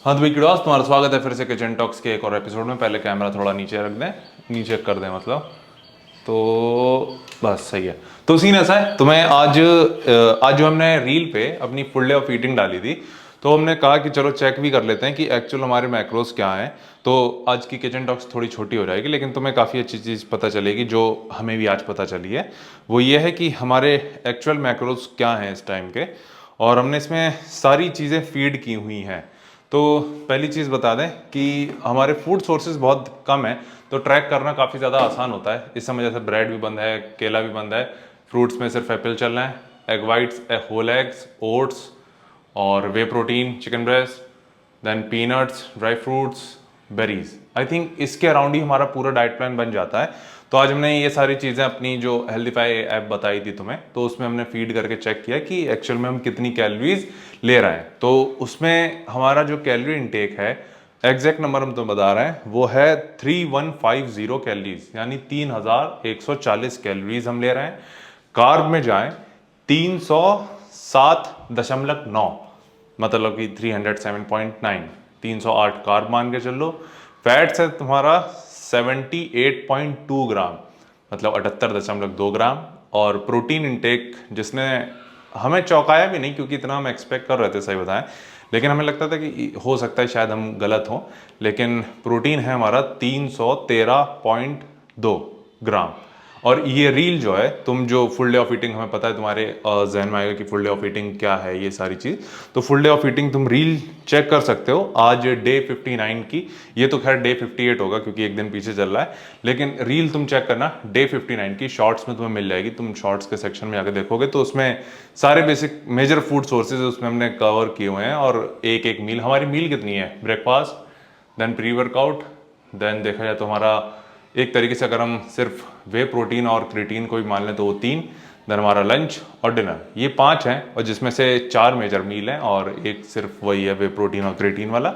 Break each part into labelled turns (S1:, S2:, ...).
S1: हाँ तो भाई किडॉस, तुम्हारा स्वागत है फिर से किचन टॉक्स के एक और एपिसोड में। पहले कैमरा थोड़ा नीचे रख दें, नीचे कर दें मतलब, तो बस सही है। तो सीन ऐसा है, तुम्हें आज जो हमने रील पे अपनी फुल डे ऑफ ईटिंग डाली थी, तो हमने कहा कि चलो चेक भी कर लेते हैं कि एक्चुअल हमारे मैक्रोस क्या हैं। तो आज की किचन टॉक्स थोड़ी छोटी हो जाएगी, लेकिन तुम्हें काफ़ी अच्छी चीज़ पता चलेगी जो हमें भी आज पता चली है। वो ये है कि हमारे एक्चुअल मैक्रोस क्या हैं इस टाइम के, और हमने इसमें सारी चीज़ें फीड की हुई हैं। तो पहली चीज़ बता दें कि हमारे फूड सोर्सेज बहुत कम है, तो ट्रैक करना काफ़ी ज़्यादा आसान होता है। इस समय जैसे ब्रेड भी बंद है, केला भी बंद है, फ्रूट्स में सिर्फ एप्पल चल रहा है, egg whites, whole eggs, oats और whey protein, chicken breast, then peanuts, dry fruits, berries. I think इसके अराउंड ही हमारा पूरा डाइट प्लान बन जाता है। तो आज हमने ये सारी चीज़ें अपनी जो हेल्दीफाई ऐप बताई थी तुम्हें, तो उसमें हमने फीड करके चेक किया कि एक्चुअल में हम कितनी कैलोरीज ले रहे हैं। तो उसमें हमारा जो कैलोरी इनटेक है, एग्जैक्ट नंबर हम तुम्हें बता रहे हैं, वो है 3150 कैलोरीज, यानी 3140 कैलोरीज हम ले रहे हैं। कार्ब में जाएं 307.9, मतलब कि 307.9, 308 कार्ब मान के चल लो। फैट्स है तुम्हारा 78.2 ग्राम, मतलब 78.2 ग्राम। और प्रोटीन इंटेक, जिसने हमें चौंकाया भी नहीं क्योंकि इतना हम एक्सपेक्ट कर रहे थे, सही बताएं, लेकिन हमें लगता था कि हो सकता है शायद हम गलत हों। लेकिन प्रोटीन है हमारा 313.2 ग्राम। और ये रील जो है, तुम जो फुल डे ऑफ ईटिंग, हमें पता है तुम्हारे जहन में आएगा कि फुल डे ऑफ ईटिंग क्या है, ये सारी चीज़। तो फुल डे ऑफ ईटिंग तुम रील चेक कर सकते हो आज डे 59 की। ये तो खैर डे 58 होगा क्योंकि एक दिन पीछे चल रहा है, लेकिन रील तुम चेक करना डे 59 की, शॉर्ट्स में तुम्हें मिल जाएगी। तुम शॉर्ट्स के सेक्शन में जाकर देखोगे तो उसमें सारे बेसिक मेजर फूड सोर्सेज उसमें हमने कवर किए हुए हैं। और एक एक मील, हमारी मील कितनी है, breakfast, then pre workout, then देखा जाए तो हमारा एक तरीके से अगर हम सिर्फ वे प्रोटीन और क्रिएटिन को भी मान लें तो वो 3, देन हमारा लंच और डिनर, ये 5 हैं। और जिसमें से 4 मेजर मील हैं और एक सिर्फ वही है वे प्रोटीन और क्रिएटिन वाला।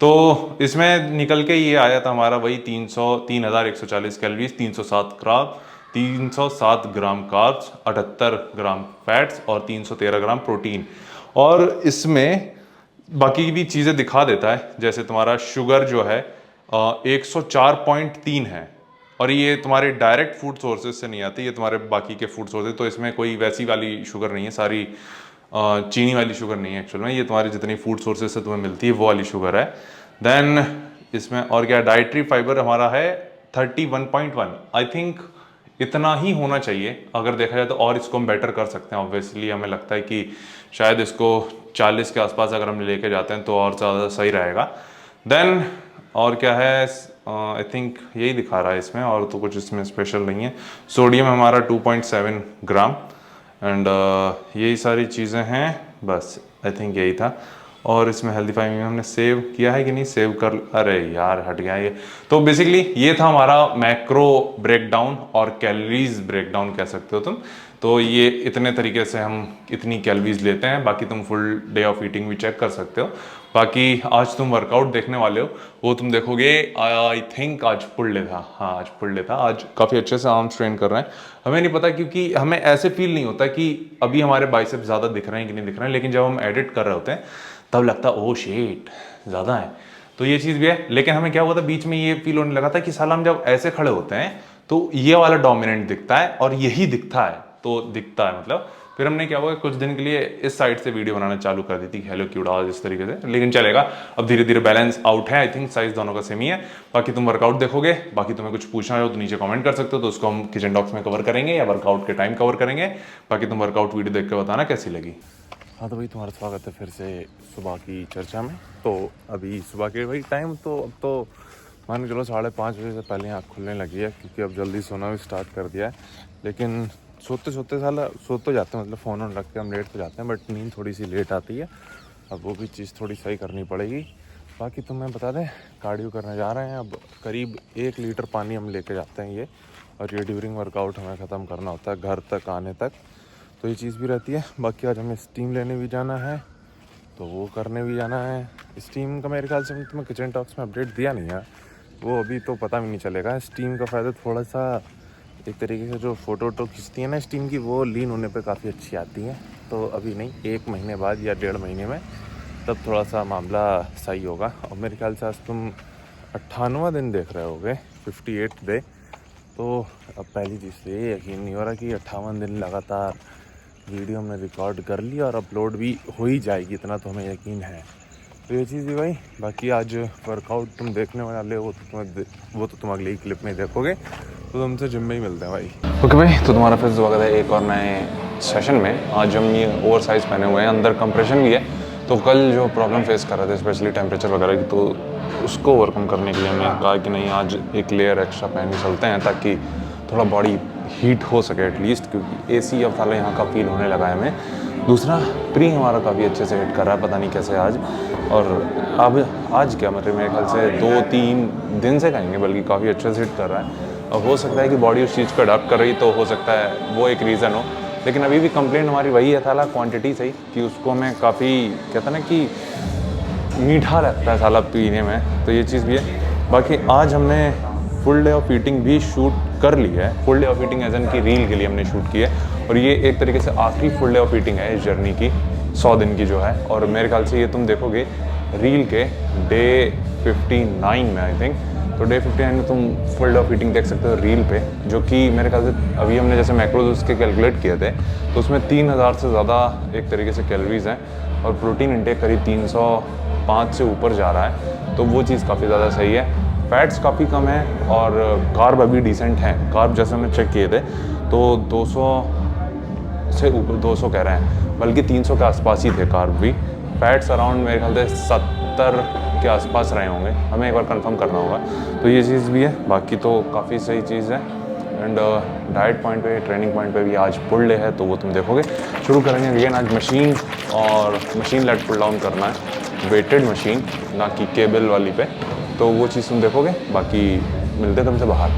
S1: तो इसमें निकल के ये आया था हमारा वही 3140 कैलोरीज, 307 कार्ब, 307 ग्राम कार्ब्स, 78 ग्राम फैट्स और 313 ग्राम प्रोटीन। और इसमें बाकी की भी चीज़ें दिखा देता है, जैसे तुम्हारा शुगर जो है 104.3 है। और ये तुम्हारे डायरेक्ट फूड सोर्सेज से नहीं आती, ये तुम्हारे बाकी के फूड सोर्सेज, तो इसमें कोई वैसी वाली शुगर नहीं है, सारी चीनी वाली शुगर नहीं है एक्चुअल में। ये तुम्हारी जितनी फूड सोर्सेज से तुम्हें मिलती है वो वाली शुगर है। देन इसमें और क्या, डाइटरी फाइबर हमारा है 31.1। आई थिंक इतना ही होना चाहिए अगर देखा जाए तो, और इसको हम बेटर कर सकते हैं। ऑब्वियसली हमें लगता है कि शायद इसको 40 के आसपास अगर हम लेके जाते हैं तो और ज़्यादा सही रहेगा। देन और क्या है, आई थिंक यही दिखा रहा है इसमें, और तो कुछ इसमें स्पेशल नहीं है। सोडियम हमारा 2.7 ग्राम, एंड यही सारी चीज़ें हैं, बस आई थिंक यही था। और इसमें हेल्दीफाई में हमने सेव किया है कि नहीं, सेव कर, अरे यार हट गया ये। तो बेसिकली ये था हमारा मैक्रो ब्रेकडाउन और कैलोरीज ब्रेकडाउन कह सकते हो तुम। तो ये इतने तरीके से हम इतनी कैलोरीज लेते हैं। बाकी तुम फुल डे ऑफ ईटिंग भी चेक कर सकते हो। बाकी आज तुम वर्कआउट देखने वाले हो, वो तुम देखोगे, आई थिंक आज फुल डे था। हाँ आज फुल डे था, आज काफ़ी अच्छे से आर्म्स ट्रेन कर रहे हैं। हमें नहीं पता क्योंकि हमें ऐसे फील नहीं होता कि अभी हमारे बाइसेप्स ज़्यादा दिख रहे हैं कि नहीं दिख रहे हैं, लेकिन जब हम एडिट कर रहे होते हैं तब लगता है ओ शेट ज़्यादा है। तो ये चीज़ भी है। लेकिन हमें क्या हुआ था, बीच में ये फील होने लगा था कि साला हम जब ऐसे खड़े होते हैं तो ये वाला डोमिनेंट दिखता है और यही दिखता है, तो दिखता है मतलब। फिर हमने क्या हुआ, कुछ दिन के लिए इस साइड से वीडियो बनाना चालू कर दी थी, हेलो क्यूडाज इस तरीके से, लेकिन चलेगा। अब धीरे धीरे बैलेंस आउट है, आई थिंक साइज दोनों का सेम ही है। बाकी तुम वर्कआउट देखोगे, बाकी तुम्हें कुछ पूछना हो तो नीचे कमेंट कर सकते हो, तो उसको हम किचन टॉक्स में कवर करेंगे या वर्कआउट के टाइम कवर करेंगे। बाकी तुम वर्कआउट वीडियो देख के बताना कैसी लगी।
S2: हाँ तो भाई तुम्हारा स्वागत है फिर से सुबह की चर्चा में। तो अभी सुबह के भाई टाइम तो अब तो मान के चलो 5:30 बजे से पहले आँख खुलने लगी है, क्योंकि अब जल्दी सोना भी स्टार्ट कर दिया है। लेकिन सोते सोते साला सो तो जाते हैं, मतलब फ़ोन ऑन रख के हम लेट तो जाते हैं, बट नींद थोड़ी सी लेट आती है। अब वो भी चीज़ थोड़ी सही करनी पड़ेगी। बाकी तुम्हें बता दें, कार्डियो करने जा रहे हैं। अब करीब 1 लीटर पानी हम लेके जाते हैं ये, और ये ड्यूरिंग वर्कआउट हमें ख़त्म करना होता है घर तक आने तक। तो ये चीज़ भी रहती है। बाकी आज हमें स्टीम लेने भी जाना है, तो वो करने भी जाना है। स्टीम का मेरे ख्याल से तुम्हें किचन टॉक्स में अपडेट दिया नहीं है, वो अभी तो पता भी नहीं चलेगा। स्टीम का फ़ायदा थोड़ा सा, एक तरीके से जो फ़ोटो वोटो खींचती है ना स्टीम की, वो लीन होने पे काफ़ी अच्छी आती है। तो अभी नहीं, 1 महीने बाद या 1.5 महीने में तब थोड़ा सा मामला सही होगा। और मेरे ख्याल से आज तुम 98वां दिन देख रहे होगे, 58 डे। तो अब पहली चीज़ तो ये यकीन नहीं हो रहा कि 58 दिन लगातार वीडियो में रिकॉर्ड कर ली और अपलोड भी हो ही जाएगी, इतना तो हमें यकीन है। तो ये चीज़ ही भाई। बाकी आज वर्कआउट तुम देखने वाले हो वो तो तुम अगली क्लिप में देखोगे। तो तुमसे जिम में ही मिलते हैं भाई। ओके भाई, तो तुम्हारा फिर स्वागत है एक और नए सेशन में। आज हम ये ओवर साइज़ पहने हुए हैं, अंदर कंप्रेशन भी है। तो कल जो प्रॉब्लम फेस कर रहे थे स्पेशली टेम्परेचर वगैरह की, तो उसको ओवरकम करने के लिए हमने कहा कि नहीं, आज एक लेयर एक्स्ट्रा पहन के चलते हैं ताकि थोड़ा बॉडी हीट हो सके एटलीस्ट, क्योंकि एसी अब साला यहाँ का फील होने लगा है हमें। दूसरा, प्री हमारा काफ़ी अच्छे से हिट कर रहा है, पता नहीं कैसे आज। और अब आज क्या मतलब मेरे ख्याल से 2-3 दिन से कहेंगे, बल्कि काफ़ी अच्छे से हिट कर रहा है। अब हो सकता है कि बॉडी उस चीज़ को अडाप्ट कर रही, तो हो सकता है वो एक रीज़न हो। लेकिन अभी भी कंप्लेंट हमारी वही है साला, क्वांटिटी सही, कि उसको हमें काफ़ी कहता ना कि मीठा लगता है साला पीने में, तो ये चीज़ भी है। बाकी आज हमने फुल डे ऑफ ईटिंग भी शूट कर ली है। Full day of eating as an की रील के लिए हमने शूट की है, और ये एक तरीके से आखिरी फुल डे ऑफ ईटिंग है इस जर्नी की, 100 दिन की जो है। और मेरे ख्याल से ये तुम देखोगे रील के डे 59 में, आई थिंक। तो डे 59 में तुम फुल डे ऑफ ईटिंग देख सकते हो रील पे, जो कि मेरे ख्याल से अभी हमने जैसे मैक्रोज उसके कैलकुलेट किए थे, तो उसमें 3000 से ज़्यादा एक तरीके से कैलोरीज़ हैं, और प्रोटीन इंटेक करीब 305 से ऊपर जा रहा है। तो वो चीज़ काफ़ी ज़्यादा सही है। फैट्स काफ़ी कम है, और कार्ब अभी डिसेंट हैं। कार्ब जैसे हमने चेक किए थे तो 200 से ऊपर, 200 कह रहे हैं, बल्कि 300 के आसपास ही थे कार्ब भी। फैट्स अराउंड मेरे ख्याल से 70 के आसपास रहे होंगे, हमें एक बार कंफर्म करना होगा। तो ये चीज़ भी है। बाकी तो काफ़ी सही चीज़ है। एंड डाइट पॉइंट पे, ट्रेनिंग पॉइंट पे भी आज फुल डे है, तो वो तुम देखोगे। शुरू करेंगे अगेन आज मशीन, और मशीन लेट पुल डाउन करना है, वेटेड मशीन, ना कि केबल वाली पे। तो वो चीज़ तुम देखोगे। बाकी मिलते तुमसे बाहर।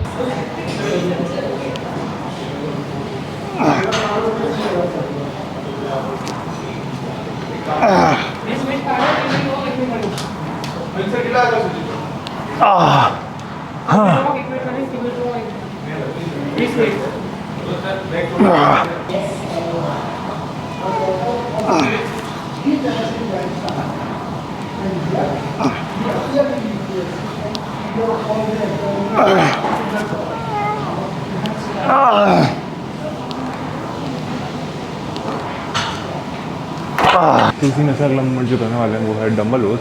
S2: इसी में से अगला मूवमेंट जो करने वाले हैं वो है डंबल रोज।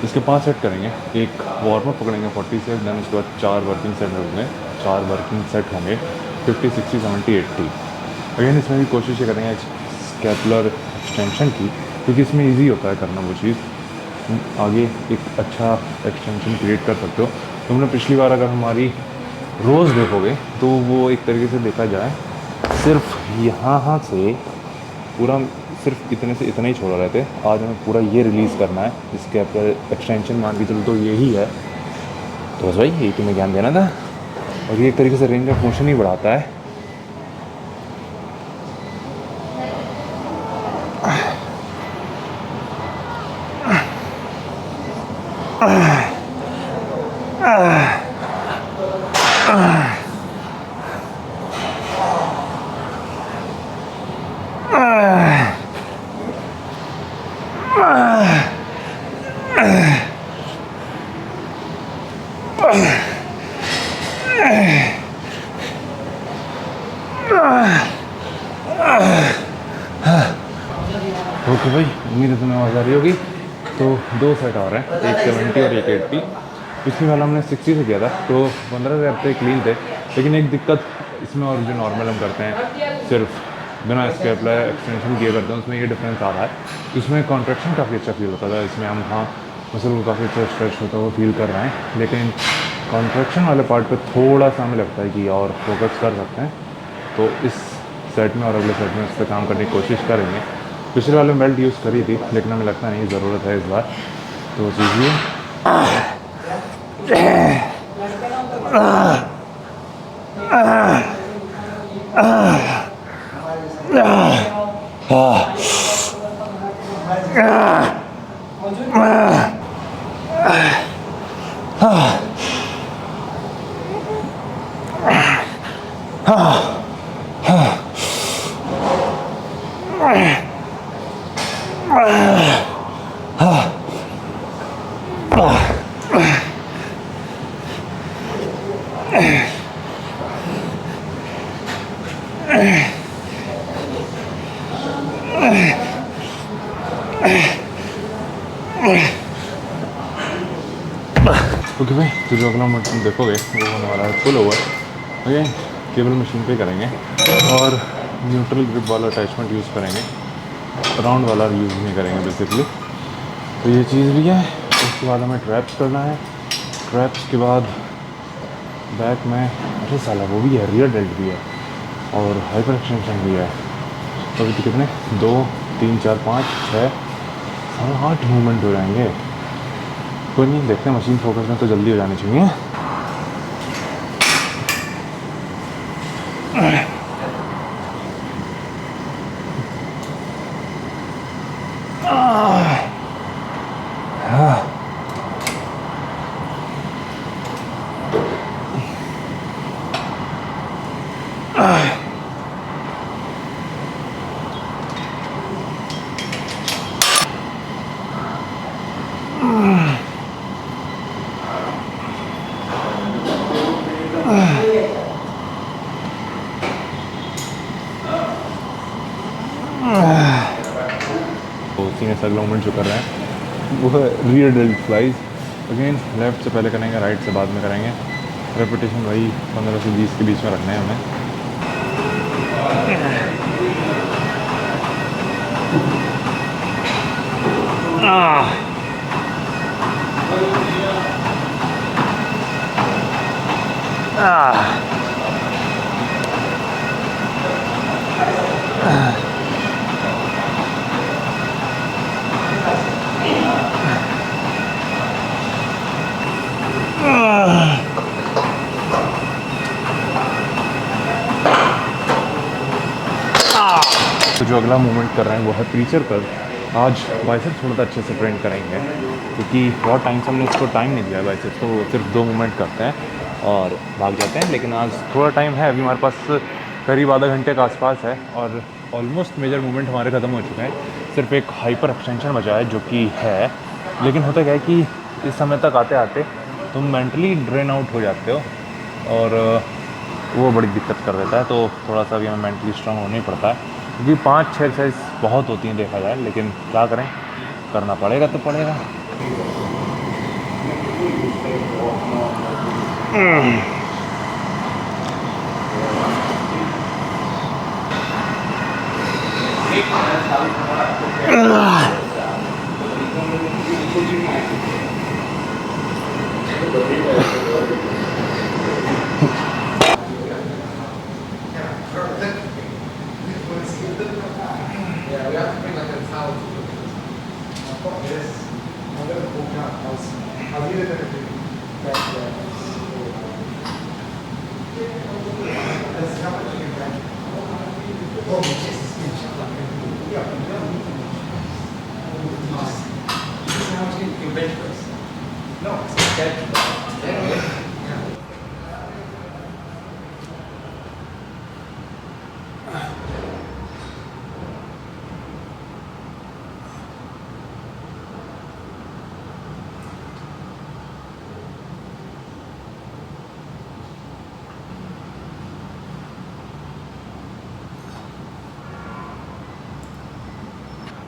S2: इसके 5 सेट करेंगे। एक वार्म अप पकड़ेंगे 40 से, देन उसके बाद 4 वर्किंग सेट होंगे। 4 वर्किंग सेट होंगे 50, 60, 70, 80। अगेन इसमें भी कोशिश ये करेंगे स्कैपुलर एक्सटेंशन की, क्योंकि इसमें ईजी होता है करना वो चीज़। आगे एक अच्छा एक्सटेंशन क्रिएट कर सकते हो। तुमने पिछली बार अगर हमारी रोज़ देखोगे तो वो एक तरीके से देखा जाए सिर्फ यहाँ से पूरा सिर्फ इतने से इतना ही छोड़ रहे थे। आज हमें पूरा ये रिलीज़ करना है। इसके एक्सटेंशन मान के चलो तो यही है। तो बस भाई यही तुम्हें ज्ञान देना था, और ये एक तरीके से रेंज ऑफ मोशन ही बढ़ाता है। ओके भाई, उम्मीद है तुम्हें आवाज़ आ रही होगी। तो 2 सेट आ रहे हैं, एक 70 और एक 80। पिछली वाला हमने 60 से किया था, तो 15 से हफ्ते क्लीन थे। लेकिन एक दिक्कत इसमें, और जो नॉर्मल हम करते हैं सिर्फ बिना स्कैपुलर एक्सटेंशन किए करते हैं, उसमें ये डिफरेंस आ रहा है। इसमें कॉन्ट्रैक्शन काफ़ी अच्छा फील होता था। इसमें हम हाँ मसल को काफ़ी अच्छा स्ट्रेच होता हुआ फील कर रहे हैं, लेकिन कॉन्ट्रैक्शन वाले पार्ट पे थोड़ा सा हमें लगता है कि और फोकस कर सकते हैं। तो इस सेट में और अगले सेट में उस पर काम करने की कोशिश करेंगे। पिछले वाले बेल्ट यूज़ करी थी, लेकिन हमें लगता नहीं ज़रूरत है इस बार। तो चीज़ ये ओके भाई, तो जो अगला मोमेंट तुम देखोगे वो होने वाला है full over. Okay, cable machine पे करेंगे और न्यूट्रल ग्रिप वाला अटैचमेंट यूज़ करेंगे, राउंड वाला यूज़ नहीं करेंगे बेसिकली। तो ये चीज़ भी है। उसके बाद हमें ट्रैप्स करना है। ट्रैप्स के बाद बैक में अरे साला वो भी है, रियर डेल्ट भी है और हाइपर एक्सटेंशन भी है। तो अभी तो कितने 2 3 4 5 6 8 मूवमेंट हो जाएंगे। कोई नहीं, देखते हैं मशीन फोकस में तो जल्दी हो जानी चाहिए। तो सीने से अगला मूवमेंट जो कर रहे हैं वो है rear dealt flies. Again left से पहले करेंगे, राइट से बाद में करेंगे। रेपिटेशन वही 15 से 20 के बीच में रखना है हमें। तो जो अगला मूवमेंट कर रहे हैं वो है प्रीचर कर। आज बाइसेप्स थोड़ा सा अच्छे से ट्रेन करेंगे क्योंकि बहुत टाइम से हमने इसको टाइम नहीं दिया है। बाइसेप्स को सिर्फ 2 मूवमेंट करते हैं और भाग जाते हैं, लेकिन आज थोड़ा टाइम है। अभी हमारे पास करीब आधा घंटे के आसपास है और ऑलमोस्ट मेजर मूवमेंट हमारे ख़त्म हो चुके हैं। सिर्फ एक हाइपर एक्सटेंशन बचा है जो कि है, लेकिन होता क्या है कि इस समय तक आते आते तुम मेंटली ड्रेन आउट हो जाते हो और वो बड़ी दिक्कत कर देता है। तो थोड़ा सा भी हमें मेंटली स्ट्रांग होना ही पड़ता है क्योंकि 5-6 एक्सरसाइज बहुत होती हैं देखा जाए, लेकिन क्या करें, करना पड़ेगा तो पड़ेगा।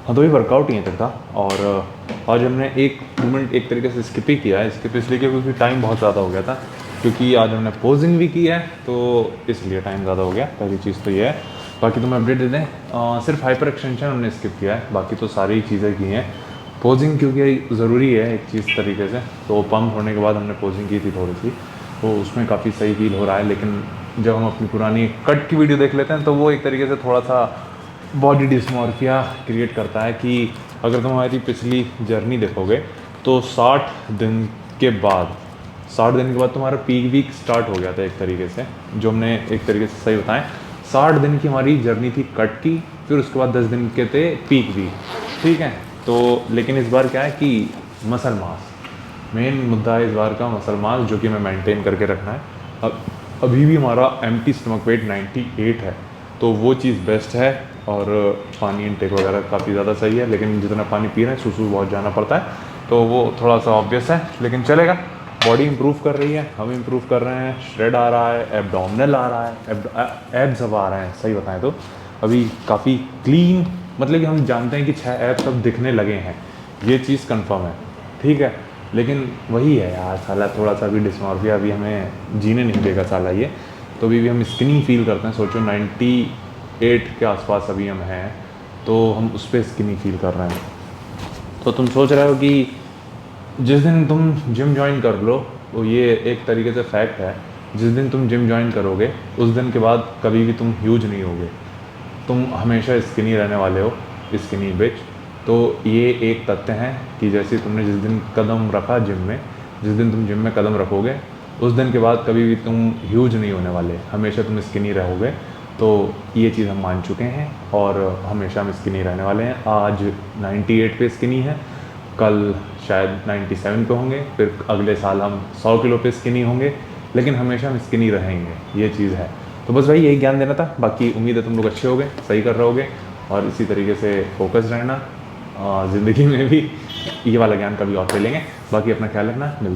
S2: हाँ, तो ये वर्कआउट ही तक था और आज हमने एक मूवमेंट एक तरीके से स्किप ही किया है। स्किप इसलिए क्योंकि टाइम बहुत ज़्यादा हो गया था, क्योंकि आज हमने पोजिंग भी की है तो इसलिए टाइम ज़्यादा हो गया। पहली चीज़ तो ये है। बाकी तो मैं अपडेट दे दें, सिर्फ हाइपर एक्सटेंशन हमने स्किप किया है, बाकी तो सारी चीज़ें की हैं। पोजिंग क्योंकि ज़रूरी है एक चीज़ तरीके से, तो पंप होने के बाद हमने पोजिंग की थी थोड़ी सी, तो उसमें काफ़ी सही फील हो रहा है। लेकिन जब हम अपनी पुरानी कट की वीडियो देख लेते हैं तो वो एक तरीके से थोड़ा सा बॉडी डिस्मॉर्फिया क्रिएट करता है कि अगर तुम हमारी पिछली जर्नी देखोगे तो 60 दिन के बाद तुम्हारा पीक वीक स्टार्ट हो गया था एक तरीके से, जो हमने एक तरीके से सही बताएं 60 दिन की हमारी जर्नी थी कट की, फिर उसके बाद 10 दिन के थे पीक वीक, ठीक है। तो लेकिन इस बार क्या है कि मसल मास मेन मुद्दा है इस बार का, मसल मास, जो कि हमें मेंटेन करके रखना है। अब अभी भी हमारा एम्प्टी स्टमक वेट 98 है, तो वो चीज़ बेस्ट है। और पानी इनटेक वगैरह काफ़ी ज़्यादा सही है, लेकिन जितना पानी पी रहे हैं सुसु बहुत जाना पड़ता है,
S1: तो वो थोड़ा सा ऑब्वियस है, लेकिन चलेगा। बॉडी इंप्रूव कर रही है, हम इंप्रूव कर रहे हैं, श्रेड आ रहा है, एब्डोमिनल आ रहा है, एब्स अब आ रहे हैं, सही बताएं तो अभी काफ़ी क्लीन, मतलब कि हम जानते हैं कि 6 एब्स अब दिखने लगे हैं, ये चीज़ कंफर्म है, ठीक है। लेकिन वही है यार साला, थोड़ा सा भी डिस्मॉर्फिया अभी हमें जीने नहीं देगा साला ये, तो अभी भी हम स्किनी फील करते हैं। सोचो 98 के आसपास अभी हम हैं, तो हम उस पर स्किनी फील कर रहे हैं। तो तुम सोच रहे हो कि जिस दिन तुम जिम ज्वाइन कर लो, तो ये एक तरीके से फैक्ट है, जिस दिन तुम जिम ज्वाइन करोगे उस दिन के बाद कभी भी तुम ह्यूज नहीं होगे, तुम हमेशा स्किनी रहने वाले हो, स्किनी बिच। तो ये एक तथ्य है कि जैसे तुमने जिस दिन कदम रखा जिम में, जिस दिन तुम जिम में कदम रखोगे उस दिन के बाद कभी भी तुम ह्यूज नहीं होने वाले, हमेशा तुम स्किनी रहोगे। तो ये चीज़ हम मान चुके हैं और हमेशा हम स्किनी रहने वाले हैं। आज 98 पे स्किनी है, कल शायद 97 पे होंगे, फिर अगले साल हम 100 किलो पे स्किनी होंगे, लेकिन हमेशा हम स्किनी रहेंगे, ये चीज़ है। तो बस भाई यही ज्ञान देना था, बाकी उम्मीद है तुम लोग अच्छे होगे, सही कर रहे होगे, और इसी तरीके से फोकस रहना ज़िंदगी में भी। ये वाला ज्ञान कभी और ले लेंगे, बाकी अपना ख्याल रखना, मिलते हैं।